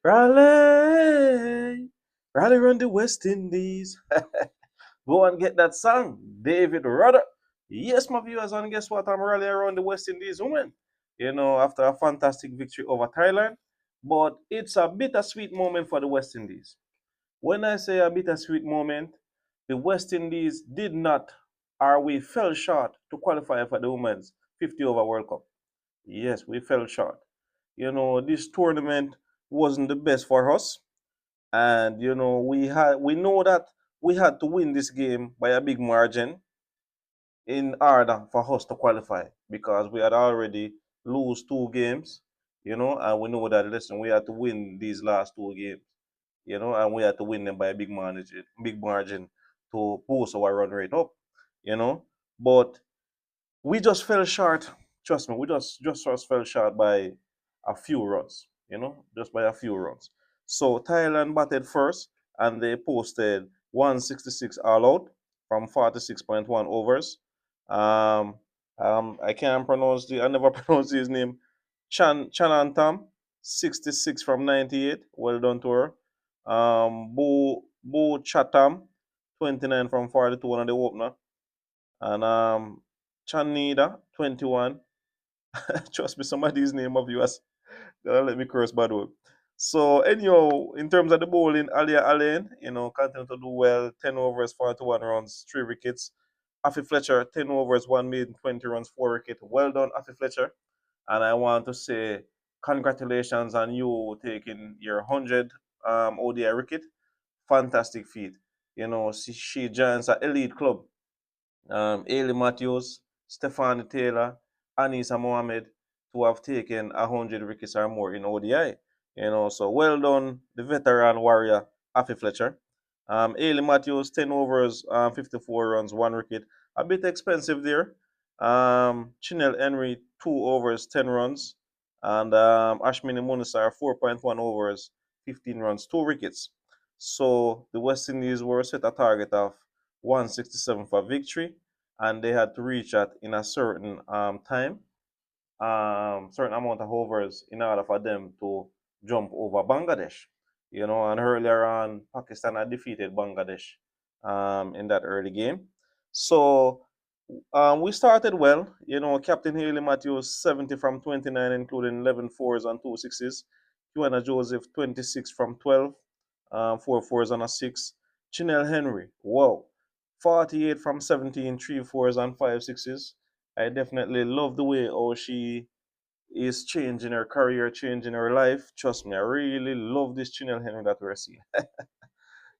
Raleigh, Raleigh run the West Indies. Go and get that song, David Rudder. Yes, my viewers, and guess what? I'm rallying around the West Indies women. After a fantastic victory over Thailand, but it's a bittersweet moment for the West Indies. When I say a bittersweet moment, the West Indies did not, or we fell short to qualify for the Women's 50 over World Cup. Yes, we fell short. This tournament wasn't the best for us, and we know that we had to win this game by a big margin in order for us to qualify because we had already lose 2 games, and we know that listen, we had to win these last 2 games, and we had to win them by a big margin to boost our run rate up, you know. But we just fell short. Trust me, we just fell short by a few runs, just by a few runs. So Thailand batted first and they posted 166 all out from 46.1 overs. Um, I can't pronounce I never pronounce his name. Chanantam, 66 from 98. Well done to her. Bo Chatham, 29 from 42 on the opener. And Chanida, 21. Trust me, some of these name of yours gonna let me curse bad word. So anyhow, in terms of the bowling, Alia Allen, continue to do well. 10 overs, 41 runs, 3 wickets. Afi Fletcher, 10 overs, 1 maiden, 20 runs, 4 wickets. Well done, Afi Fletcher. And I want to say congratulations on you taking your 100 ODI wicket. Fantastic feat. She joins an elite club. Ailey Matthews, Stephanie Taylor, Anisa Mohammed to have taken 100 wickets or more in ODI. So well done, the veteran warrior, Afi Fletcher. Ailey Matthews, 10 overs, 54 runs, 1 wicket. A bit expensive there. Chinel Henry, 2 overs, 10 runs. And Ashmini Munisar, 4.1 overs, 15 runs, 2 wickets. So the West Indies were set a target of 167 for victory, and they had to reach that in a certain time, certain amount of overs in order for them to jump over Bangladesh. And earlier on, Pakistan had defeated Bangladesh in that early game. So we started well. Captain Haley Matthews 70 from 29, including 11 fours and 2 sixes. Joanna Joseph 26 from 12, 4 fours and a six. Chinel Henry, wow, 48 from 17, 3 fours and 5 sixes. I definitely love the way how she is changing her career, changing her life. Trust me, I really love this Chinel Henry that we're seeing.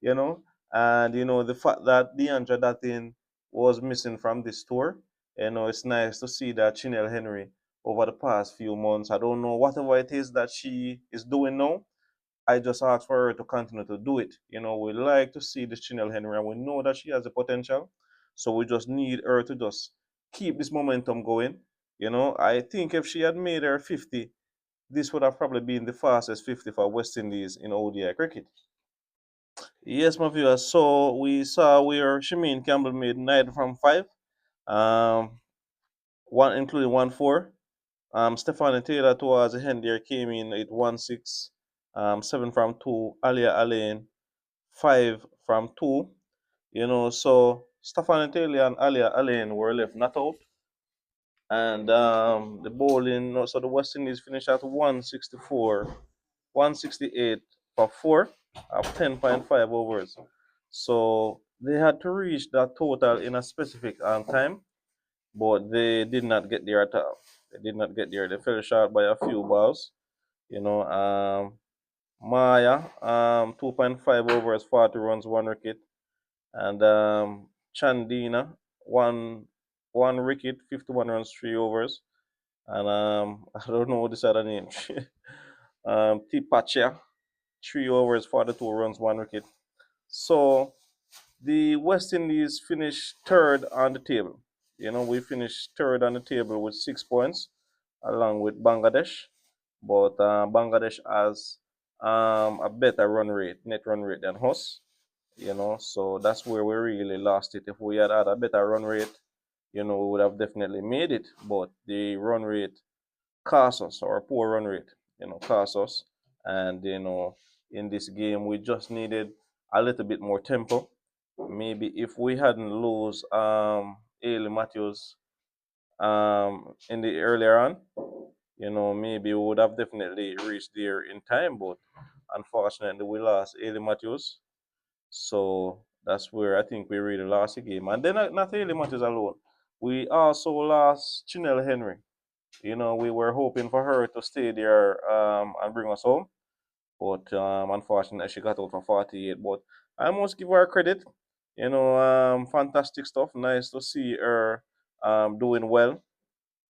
you know. And the fact that DeAndre Datin was missing from this tour, it's nice to see that Chinel Henry over the past few months. I don't know whatever it is that she is doing now. I just ask for her to continue to do it. We like to see this Chinel Henry, and we know that she has the potential. So we just need her to just keep this momentum going. I think if she had made her 50, this would have probably been the fastest 50 for West Indies in ODI cricket. Yes, my viewers. So we saw where Shameen Campbell made 9 from 5, um, one including 1 4. Stephanie Taylor towards the end there came in at 1 6, 7 from 2. Alia Alain 5 from 2. So Stephanie Taylor and Alia Alain were left not out, and the bowling. So the West Indies finished at 164, 168 for 4 of 10.5 overs. So they had to reach that total in a specific time, but they did not get there at all. They did not get there. They fell short by a few balls. You know, Maya, 2.5 overs, 40 runs, 1 wicket, and Chandina, one wicket, 51 runs, 3 overs, and I don't know this other name. Tipacha, 3 overs, 42 runs, 1 wicket. So the West Indies finished third on the table. We finished third on the table with 6 points, along with Bangladesh. But Bangladesh has a better run rate, net run rate than us. So that's where we really lost it. If we had a better run rate, we would have definitely made it. But the run rate cost us, or poor run rate, cost us. And in this game, we just needed a little bit more tempo. Maybe if we hadn't lose Ailey Matthews in the earlier on, maybe we would have definitely reached there in time. But unfortunately, we lost Ailey Matthews. So that's where I think we really lost the game. And then not Ailey Matthews alone. We also lost Chinelle Henry. We were hoping for her to stay there and bring us home. But unfortunately, she got out for 48. But I must give her credit. Fantastic stuff. Nice to see her doing well.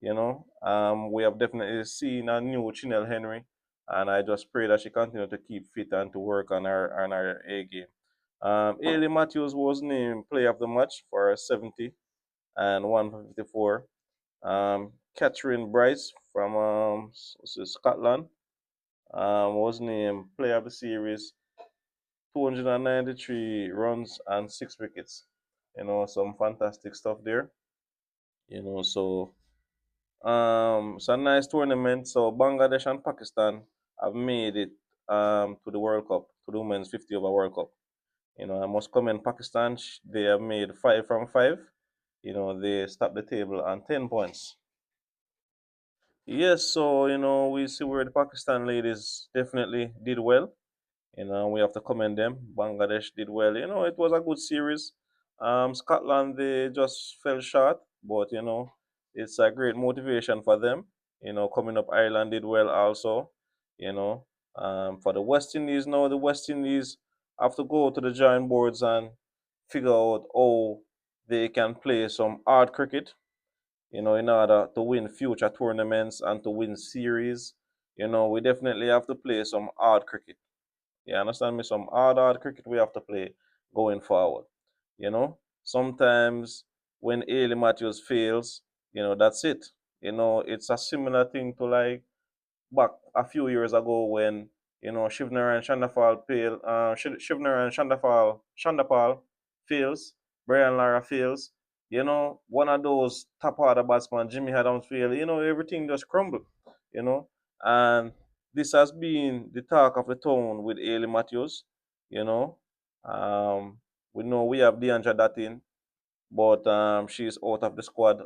We have definitely seen a new Chinelle Henry, and I just pray that she continue to keep fit and to work on her A game. Ailey Matthews was named Player of the Match for 70 and 154. Catherine Bryce from Scotland was named Player of the Series, 293 runs and 6 wickets. Some fantastic stuff there. So it's a nice tournament. So Bangladesh and Pakistan have made it to the World Cup, to the Women's 50 over World Cup. I must commend Pakistan. They have made 5 from 5. They stopped the table on 10 points. Yes, so we see where the Pakistan ladies definitely did well. We have to commend them. Bangladesh did well. It was a good series. Scotland, they just fell short, but it's a great motivation for them. Coming up, Ireland did well also. You know, for the West Indies now, the West Indies have to go to the drawing boards and figure out how they can play some hard cricket. In order to win future tournaments and to win series. We definitely have to play some hard cricket. You understand me? Some hard cricket we have to play going forward. Sometimes when Ailey Matthews fails, that's it. It's a similar thing to like back a few years ago when Shivner and Shandafal fail. Shivner and Shandapal fails. Brian Lara fails. One of those top order batsmen, Jimmy Adams fail. Everything just crumbled. You know, and this has been the talk of the town with Ailey Matthews. You know, we know we have Deandra Datin, but she's out of the squad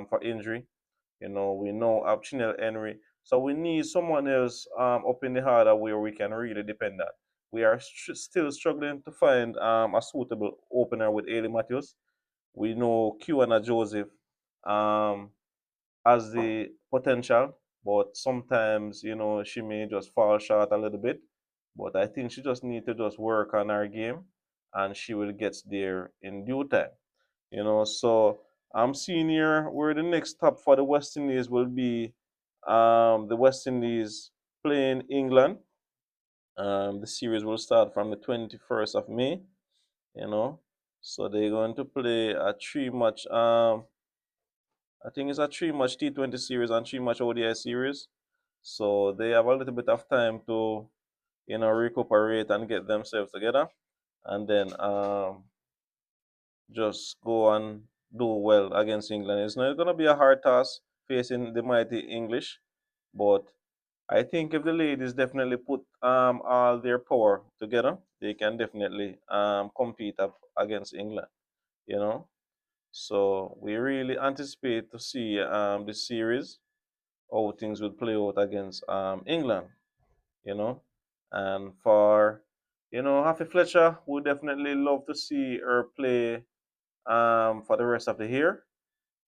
for injury. We know of Chinel Henry. So we need someone else up in the order where we can really depend on. We are still struggling to find a suitable opener with Ailey Matthews. We know Kiwana Joseph um, has the potential, but sometimes, she may just fall short a little bit. But I think she just needs to just work on her game and she will get there in due time. So I'm seeing here where the next stop for the West Indies will be the West Indies playing England. The series will start from the 21st of May, you know. So they're going to play a 3 match, I think it's a 3 match T20 series and 3 match ODI series. So they have a little bit of time to, recuperate and get themselves together. And then just go and do well against England. It's not going to be a hard task facing the mighty English, but I think if the ladies definitely put all their power together, they can definitely compete up against England. You know, so we really anticipate to see this series how things would play out against England. You know, and for Happy Fletcher, we definitely love to see her play for the rest of the year.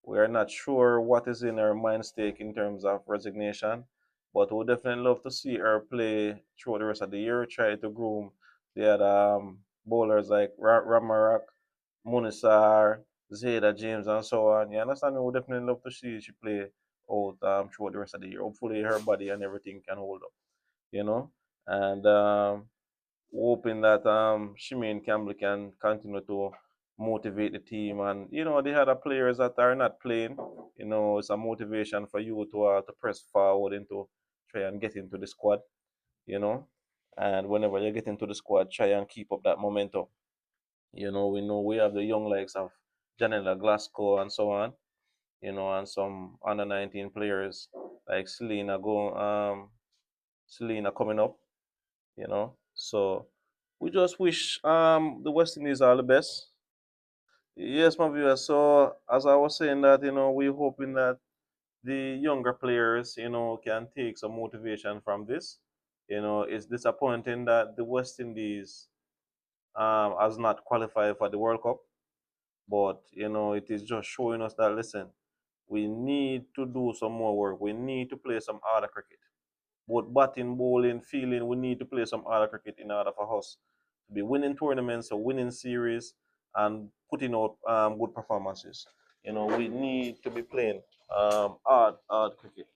We are not sure what is in her mind stake in terms of resignation, but we'll definitely love to see her play throughout the rest of the year, try to groom the other bowlers like Ramarak, Munisar, Zeta James, and so on. You understand? We would definitely love to see she play out throughout the rest of the year. Hopefully, her body and everything can hold up, you know? And hoping that Shimeen Campbell can continue to motivate the team. And the other players that are not playing, it's a motivation for you to press forward into try and get into the squad. You know, and whenever you get into the squad, try and keep up that momentum. We know we have the young likes of Janela Glasgow and so on. And some under 19 players like Selena coming up. you know. So we just wish the West Indies all the best. Yes, my viewers. So as I was saying that, we're hoping that the younger players, can take some motivation from this. It's disappointing that the West Indies has not qualified for the World Cup, but it is just showing us that, listen, we need to do some more work. We need to play some other cricket. Both batting, bowling, fielding, we need to play some other cricket in order for us to be winning tournaments or winning series and putting out good performances. We need to be playing hard cricket.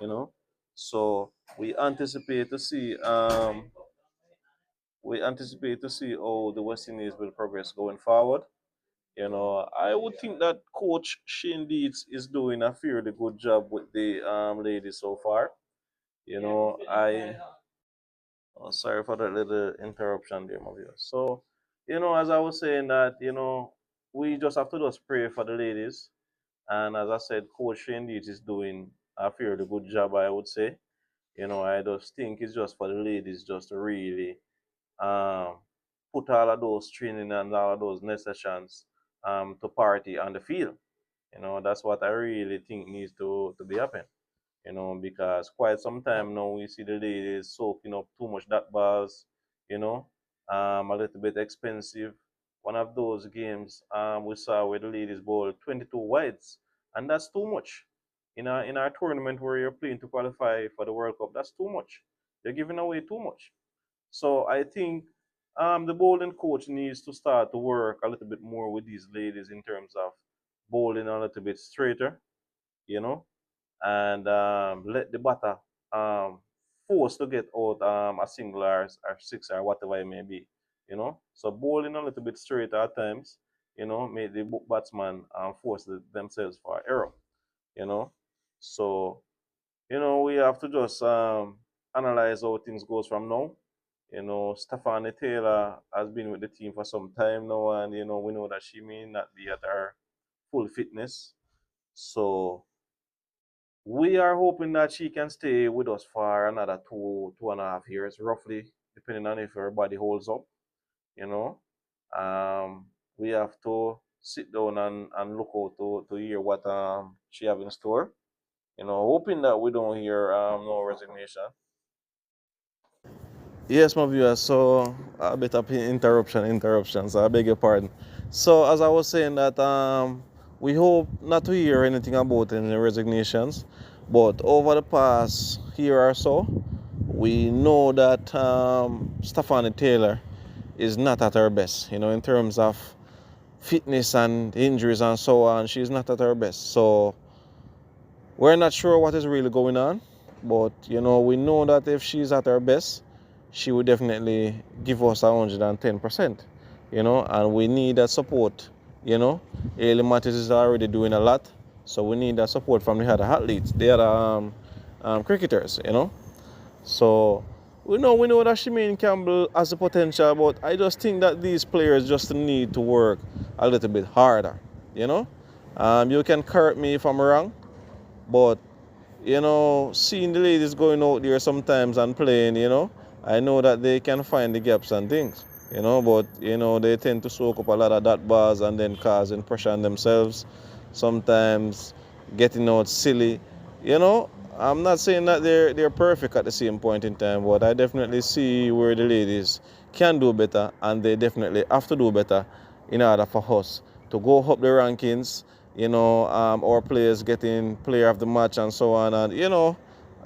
You know, so we anticipate to see how the West Indies will progress going forward. I would think that Coach Shane Deeds is doing a fairly good job with the ladies so far. I sorry for that little interruption there, my viewers. So, as I was saying that, we just have to just pray for the ladies. And as I said, Coach Shane Deeds is doing a fairly good job, I would say. I just think it's just for the ladies just to really um, put all of those training and all of those necessaries to party on the field. That's what I really think needs to be happening. Because quite some time now we see the ladies soaking up too much dot balls, you know, a little bit expensive. One of those games we saw where the ladies bowled 22 wides, and that's too much. In our tournament where you're playing to qualify for the World Cup, that's too much. You're giving away too much. So I think the bowling coach needs to start to work a little bit more with these ladies in terms of bowling a little bit straighter, you know, and let the batter force to get out a single or six or whatever it may be. So bowling a little bit straighter at times, make the batsman force themselves for error. You know, so we have to just analyze how things goes from now. Stephanie Taylor has been with the team for some time now, and we know that she may not be at her full fitness. So we are hoping that she can stay with us for another 2.5 years, roughly, depending on if her body holds up. You know, we have to sit down and look out to hear what she have in store. Hoping that we don't hear no resignation. Yes, my viewers. So a bit of interruption. So I beg your pardon. So as I was saying that we hope not to hear anything about any resignations, but over the past year or so, we know that Stephanie Taylor is not at her best. In terms of fitness and injuries and so on, she's not at her best. So we're not sure what is really going on, but we know that if she's at her best, she would definitely give us 110%. And we need that support. Ailey Mattis is already doing a lot, so we need that support from the other athletes, the other cricketers. So we know that Shemaine Campbell has the potential, but I just think that these players just need to work a little bit harder. You can correct me if I'm wrong, but seeing the ladies going out there sometimes and playing, I know that they can find the gaps and things, but they tend to soak up a lot of dot bars and then causing pressure on themselves, sometimes getting out silly. I'm not saying that they're perfect at the same point in time, but I definitely see where the ladies can do better, and they definitely have to do better in order for us to go up the rankings. Our players getting player of the match and so on, and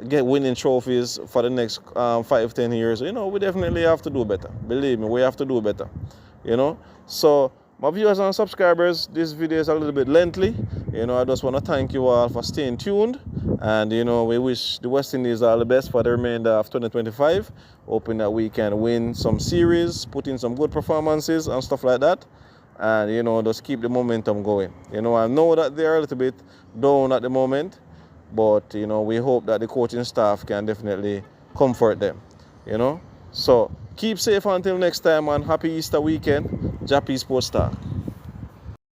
get winning trophies for the next 5-10 years. We definitely have to do better. Believe me, we have to do better. So my viewers and subscribers, this video is a little bit lengthy. I just want to thank you all for staying tuned, and we wish the West Indies all the best for the remainder of 2025, hoping that we can win some series, put in some good performances and stuff like that, and just keep the momentum going. I know that they're a little bit down at the moment, but we hope that the coaching staff can definitely comfort them. So keep safe until next time, and happy Easter weekend. Jah-P Sports Talk.